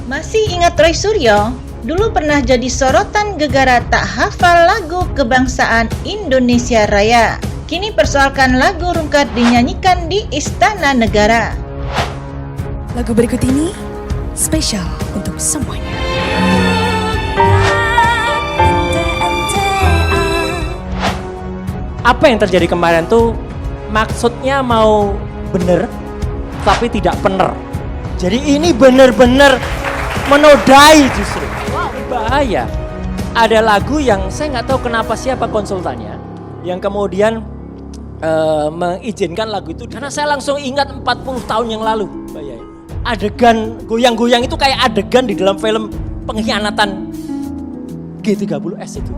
Masih ingat Roy Suryo? Dulu pernah jadi sorotan gegara tak hafal lagu kebangsaan Indonesia Raya. Kini persoalkan lagu rungkat dinyanyikan di Istana Negara. Lagu berikut ini spesial untuk semuanya. Apa yang terjadi kemarin tuh maksudnya mau bener tapi tidak bener. Jadi ini bener-bener menodai justru. Wow, bahaya. Ada lagu yang saya nggak tahu kenapa siapa konsultannya yang kemudian mengizinkan lagu itu, karena saya langsung ingat 40 tahun yang lalu. Bayangin. Adegan goyang-goyang itu kayak adegan di dalam film pengkhianatan G30S itu.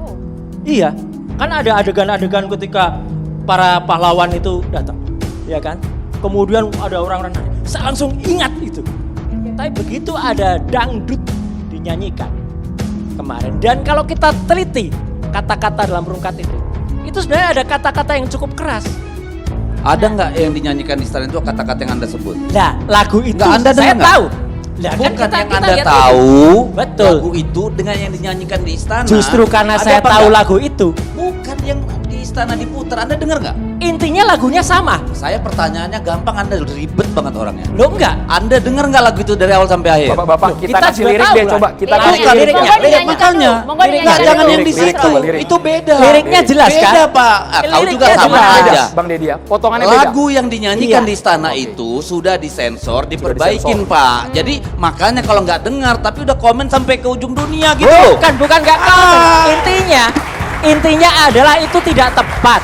Iya, kan ada adegan-adegan ketika para pahlawan itu datang, ya kan? Kemudian ada orang-orang, saya langsung ingat itu. Tapi begitu ada dangdut dinyanyikan kemarin, dan kalau kita teliti kata-kata dalam rungkat itu sebenarnya ada kata-kata yang cukup keras. Ada nggak yang dinyanyikan di Istana itu kata-kata yang Anda sebut? Nah, lagu itu Nggak, Anda saya dengar tahu. Nah, Bukan kan yang kita Anda lihat tahu Betul. lagu itu dengan yang dinyanyikan di Istana. Justru karena Ada saya apa tahu nggak? lagu itu, Bukan yang di Istana diputar. Anda dengar nggak? intinya lagunya sama. Saya pertanyaannya gampang, Anda ribet banget orangnya. Lo enggak? Anda dengar nggak lagu itu dari awal sampai akhir? Bapak-bapak, kita kita kasih juga lirik tahu deh, lah. coba kita Lirik, kasih Bukan lirik. liriknya. liriknya, Liriknya makanya. dulu. Nggak, jangan yang di Lirik situ. dulu, lirik. Itu beda. Liriknya jelas kan? Beda, Pak. Kau juga Liriknya sama jelas. aja. Bang Deddy ya, potongannya beda. Lagu yang dinyanyikan Iya. di Istana Oke. itu sudah disensor, diperbaikin, disensor. Pak. Jadi makanya kalau nggak dengar tapi udah komen sampai ke ujung dunia gitu loh. Bukan nggak komen. Intinya adalah itu tidak tepat.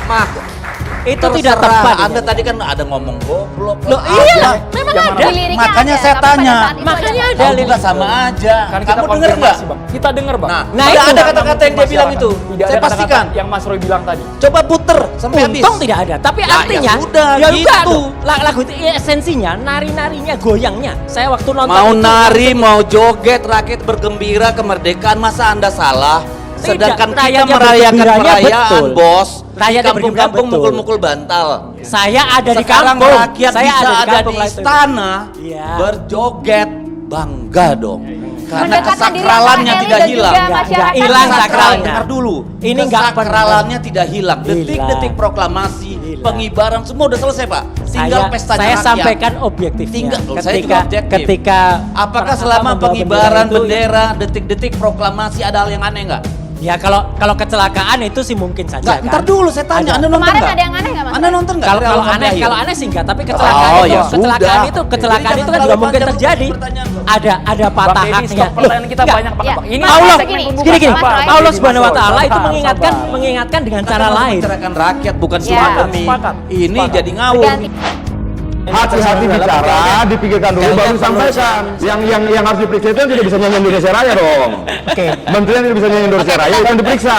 Itu tidak Terserah. tepat. Anda tadi kan ada ngomong goblok. Loh, lah, iya, ada. memang Yang ada. mana? Di liriknya Makanya ada, saya tapi pada tanya. saat itu Makanya ada. ada Kau juga lirik. sama aja. Kan kita Kamu denger nggak? konfirmasi, Bang. Kita denger, Bang. Nah, itu ada nggak kata-kata yang dia bilang itu. Tidak Saya ada kata-kata pastikan. yang Mas Roy bilang tadi. Coba puter sampai habis. Untung tidak ada, tapi Nah, artinya ya sudah, ya gitu. udah tuh. Lagu itu esensinya nari-narinya, goyangnya. Saya waktu nonton Mau itu nari, mau joget, rakyat bergembira, kemerdekaan, masa Anda salah? Sedangkan kita rakyatnya merayakan bergembiranya perayaan, betul. bos. Di Rakyatnya bergembira kampung-kampung betul. mukul-mukul bantal. saya ada di Sekarang kampung. rakyat Saya bisa ada kampung di lah itu. istana Iya. berjoget, bangga dong. Karena Mendekatkan diri kesakralannya sama tidak elit dan hilang. juga masyarakat. hilang Sakral, sakralnya. dengar dulu. Ini nggak Kesakralannya tidak hilang. Hilang. Detik-detik proklamasi, Hilang. pengibaran semua udah selesai, Pak. Tinggal pestanya saya rakyat. sampaikan objektifnya. Tinggal, saya juga objektif. ketika Apakah apa, selama membawa pengibaran itu- bendera, detik-detik proklamasi ada hal yang aneh nggak? Ya kalau kecelakaan itu sih mungkin saja Nggak, kan. ntar dulu saya tanya. Ada. Anda nonton Kemarin nggak? ada yang aneh nggak, Mas? Anda nonton nggak? Kalau dari awal sampai aneh, akhir? kalau aneh sih enggak, tapi kecelakaan Oh, itu, ya kecelakaan sudah. itu, kecelakaan Jadi itu kan jangan juga terlalu mungkin panjang terjadi. pertanyaan lu. Ada patah Bang Deddy, haknya. stop, pertanyaan kita Enggak. banyak banget, Ya. Bang. Ini Allah, Allah, gini, Gini, Mas Roy. Allah Subhanahu wa taala itu Sabar, mengingatkan dengan Anda cara mau lain. mencerahkan rakyat bukan Ya. tsunami. Sepakat. Ini Sepakat. jadi ngawur. Ganti. Hati-hati bicara, dipikirkan dulu baru sampaikan. Yang harus diperiksa itu yang tidak bisa nyanyi Indonesia Raya dong. Menteri yang tidak bisa nyanyi Indonesia Raya itu yang diperiksa.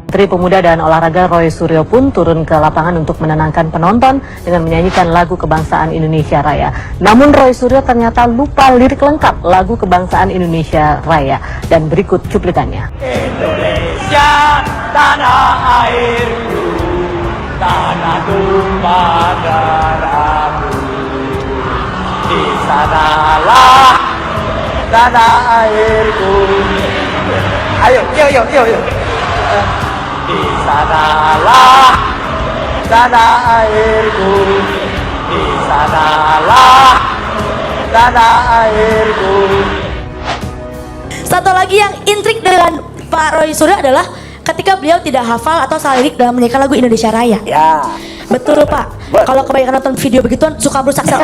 Menteri Pemuda dan Olahraga Roy Suryo pun turun ke lapangan untuk menenangkan penonton dengan menyanyikan lagu kebangsaan Indonesia Raya. Namun Roy Suryo ternyata lupa lirik lengkap lagu kebangsaan Indonesia Raya. Dan berikut cuplikannya. Indonesia tanah airku, tanah tumpah darahku. Di sanalah tanah airku. Ayo. Di sanalah tanah airku. Di sanalah tanah airku. Satu lagi yang intrik dengan Pak Roy Suryo adalah ketika beliau tidak hafal atau salah lirik dalam menyanyikan lagu Indonesia Raya. Ya. Betul Pak. Kalau kebanyakan nonton video begituan suka merusak sel.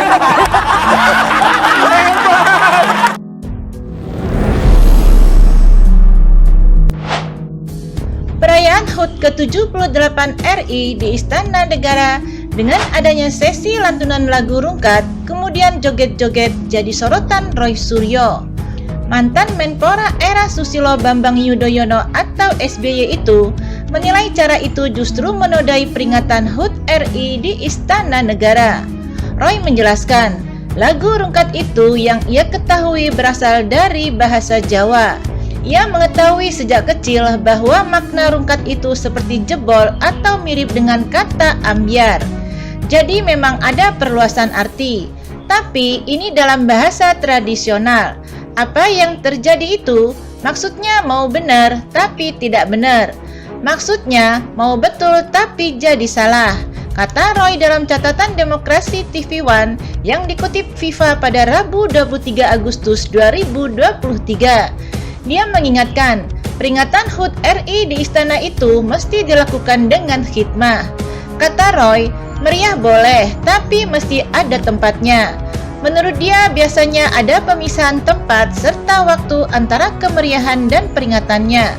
Perayaan HUT ke-78 RI di Istana Negara dengan adanya sesi lantunan lagu rungkat, kemudian joget-joget jadi sorotan Roy Suryo. Mantan Menpora era Susilo Bambang Yudhoyono atau SBY itu menilai cara itu justru menodai peringatan HUT RI di Istana Negara. Roy menjelaskan, lagu rungkat itu yang ia ketahui berasal dari bahasa Jawa. Ia mengetahui sejak kecil bahwa makna rungkat itu seperti jebol atau mirip dengan kata ambyar. Jadi memang ada perluasan arti, tapi ini dalam bahasa tradisional. Apa yang terjadi itu maksudnya mau benar tapi tidak benar. Maksudnya mau betul tapi jadi salah, kata Roy dalam catatan Demokrasi TV One yang dikutip FIFA pada Rabu 23 Agustus 2023. Dia mengingatkan, peringatan HUT RI di istana itu mesti dilakukan dengan hikmah. Kata Roy, meriah boleh, tapi mesti ada tempatnya. Menurut dia, biasanya ada pemisahan tempat serta waktu antara kemeriahan dan peringatannya.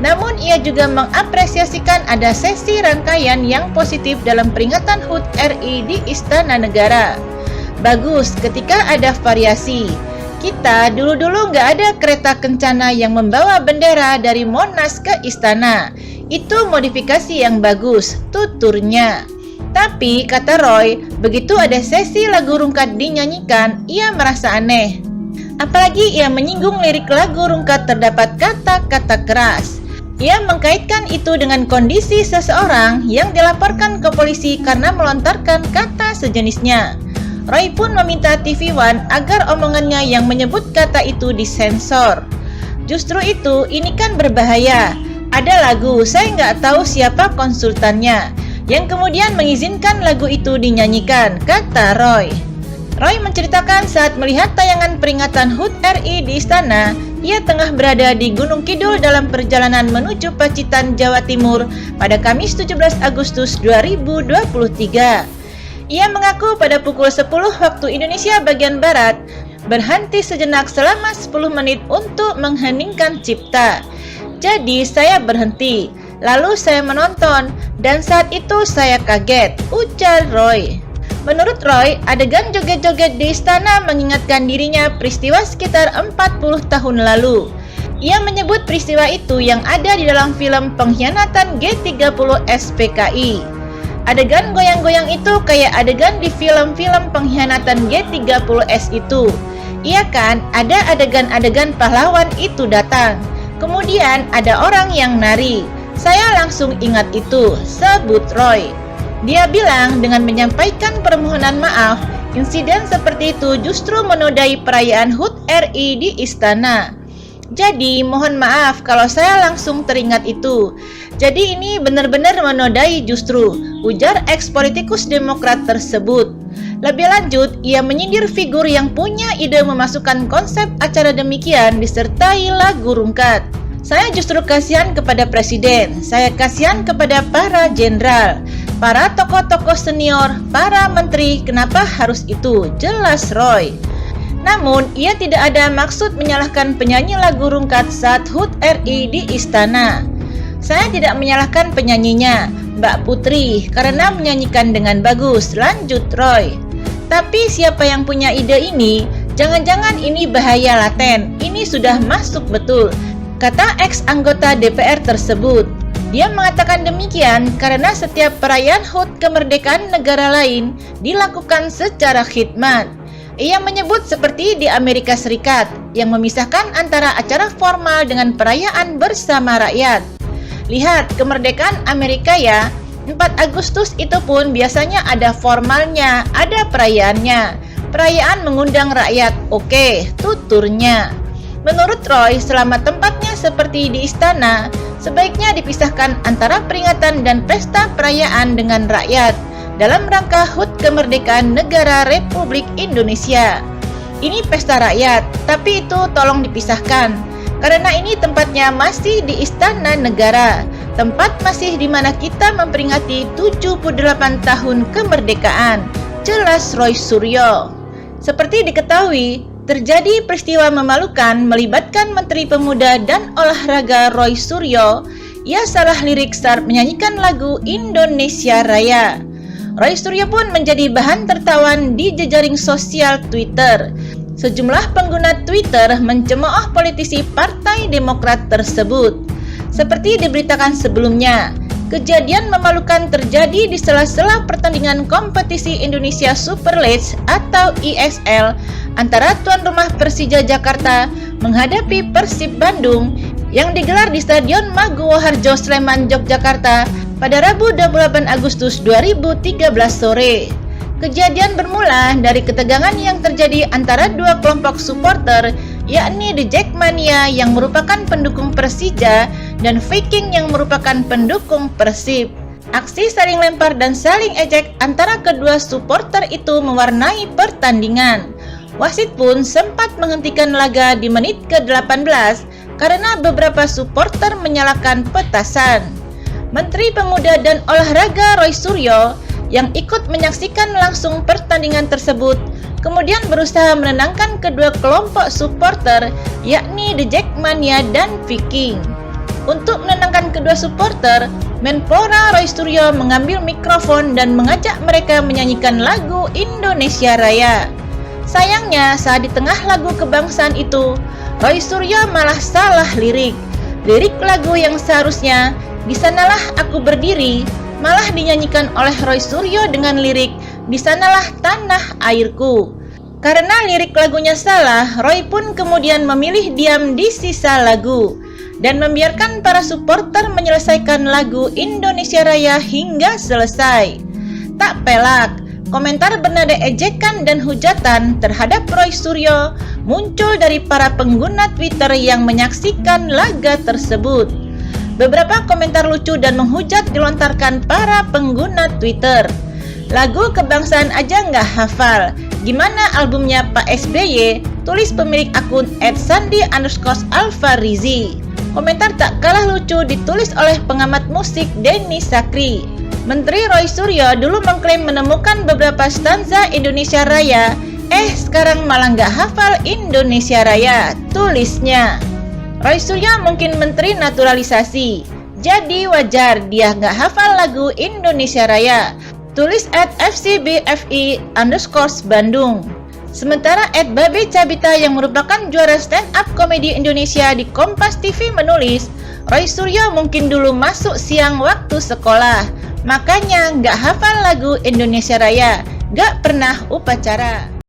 Namun, ia juga mengapresiasikan ada sesi rangkaian yang positif dalam peringatan HUT RI di Istana Negara. Bagus ketika ada variasi. Kita dulu-dulu nggak ada kereta kencana yang membawa bendera dari Monas ke Istana. Itu modifikasi yang bagus, tuturnya. Tapi, kata Roy, begitu ada sesi lagu rungkat dinyanyikan, ia merasa aneh. Apalagi ia menyinggung lirik lagu rungkat terdapat kata-kata keras. Ia mengkaitkan itu dengan kondisi seseorang yang dilaporkan ke polisi karena melontarkan kata sejenisnya. Roy pun meminta TV One agar omongannya yang menyebut kata itu disensor. Justru itu, ini kan berbahaya. Ada lagu, saya nggak tahu siapa konsultannya, yang kemudian mengizinkan lagu itu dinyanyikan, kata Roy. Roy menceritakan saat melihat tayangan peringatan HUT RI di istana, ia tengah berada di Gunung Kidul dalam perjalanan menuju Pacitan, Jawa Timur pada Kamis 17 Agustus 2023. Ia mengaku pada pukul 10 waktu Indonesia bagian Barat, berhenti sejenak selama 10 menit untuk mengheningkan cipta. Jadi saya berhenti. Lalu saya menonton, dan saat itu saya kaget, ujar Roy. Menurut Roy, adegan joget-joget di istana mengingatkan dirinya peristiwa sekitar 40 tahun lalu. Ia menyebut peristiwa itu yang ada di dalam film Pengkhianatan G30 SPKI. Adegan goyang-goyang itu kayak adegan di film-film Pengkhianatan G30S itu. Iya kan, ada adegan-adegan pahlawan itu datang. Kemudian ada orang yang nari. Saya langsung ingat itu, sebut Roy. Dia bilang dengan menyampaikan permohonan maaf, insiden seperti itu justru menodai perayaan HUT RI di istana. Jadi mohon maaf kalau saya langsung teringat itu. Jadi ini benar-benar menodai justru, ujar eks-politikus Demokrat tersebut. Lebih lanjut, ia menyindir figur yang punya ide memasukkan konsep acara demikian disertai lagu rungkat. Saya justru kasihan kepada presiden, saya kasihan kepada para jenderal, para tokoh-tokoh senior, para menteri, kenapa harus itu? Jelas Roy. Namun, ia tidak ada maksud menyalahkan penyanyi lagu rungkat saat HUT RI di istana. Saya tidak menyalahkan penyanyinya, Mbak Putri, karena menyanyikan dengan bagus, lanjut Roy. Tapi siapa yang punya ide ini? Jangan-jangan ini bahaya laten, ini sudah masuk betul, kata ex-anggota DPR tersebut. Dia mengatakan demikian karena setiap perayaan HUT kemerdekaan negara lain dilakukan secara khidmat. Ia menyebut seperti di Amerika Serikat yang memisahkan antara acara formal dengan perayaan bersama rakyat. Lihat kemerdekaan Amerika ya, 4 Agustus itu pun biasanya ada formalnya, ada perayaannya. Perayaan mengundang rakyat, oke, tuturnya. Menurut Roy, selama tempatnya seperti di istana, sebaiknya dipisahkan antara peringatan dan pesta perayaan dengan rakyat dalam rangka HUT kemerdekaan negara Republik Indonesia. Ini pesta rakyat, tapi itu tolong dipisahkan, karena ini tempatnya masih di Istana Negara, tempat masih di mana kita memperingati 78 tahun kemerdekaan, jelas Roy Suryo. Seperti diketahui, terjadi peristiwa memalukan melibatkan Menteri Pemuda dan Olahraga Roy Suryo. Ia salah lirik saat menyanyikan lagu Indonesia Raya. Roy Suryo pun menjadi bahan tertawan di jejaring sosial Twitter. Sejumlah pengguna Twitter mencemooh politisi Partai Demokrat tersebut. Seperti diberitakan sebelumnya, kejadian memalukan terjadi di sela-sela pertandingan kompetisi Indonesia Super League atau ISL antara tuan rumah Persija Jakarta menghadapi Persib Bandung yang digelar di Stadion Maguwo Harjo Sleman, Yogyakarta pada Rabu 28 Agustus 2013 sore. Kejadian bermula dari ketegangan yang terjadi antara dua kelompok supporter yakni The Jackmania yang merupakan pendukung Persija dan Viking yang merupakan pendukung Persib. Aksi saling lempar dan saling ejek antara kedua supporter itu mewarnai pertandingan. Wasit pun sempat menghentikan laga di menit ke-18 karena beberapa supporter menyalakan petasan. Menteri Pemuda dan Olahraga Roy Suryo yang ikut menyaksikan langsung pertandingan tersebut kemudian berusaha menenangkan kedua kelompok supporter, yakni The Jackmania dan Viking. Untuk menenangkan kedua supporter, Menpora Roy Suryo mengambil mikrofon dan mengajak mereka menyanyikan lagu Indonesia Raya. Sayangnya, saat di tengah lagu kebangsaan itu, Roy Suryo malah salah lirik. Lirik lagu yang seharusnya "Di sanalah aku berdiri" malah dinyanyikan oleh Roy Suryo dengan lirik "Di sanalah tanah airku". Karena lirik lagunya salah, Roy pun kemudian memilih diam di sisa lagu dan membiarkan para supporter menyelesaikan lagu Indonesia Raya hingga selesai. Tak pelak, komentar bernada ejekan dan hujatan terhadap Roy Suryo muncul dari para pengguna Twitter yang menyaksikan laga tersebut. Beberapa komentar lucu dan menghujat dilontarkan para pengguna Twitter. Lagu kebangsaan aja nggak hafal, gimana albumnya Pak SBY? Tulis pemilik akun @sandi_alfarizi. Komentar tak kalah lucu ditulis oleh pengamat musik Denny Sakri. Menteri Roy Suryo dulu mengklaim menemukan beberapa stanza Indonesia Raya, sekarang malah nggak hafal Indonesia Raya, tulisnya. Roy Suryo mungkin menteri naturalisasi, jadi wajar dia nggak hafal lagu Indonesia Raya, tulis @fcbfi_Bandung. Sementara @Babe Cabita yang merupakan juara stand up komedi Indonesia di Kompas TV menulis, Roy Suryo mungkin dulu masuk siang waktu sekolah, makanya nggak hafal lagu Indonesia Raya, nggak pernah upacara.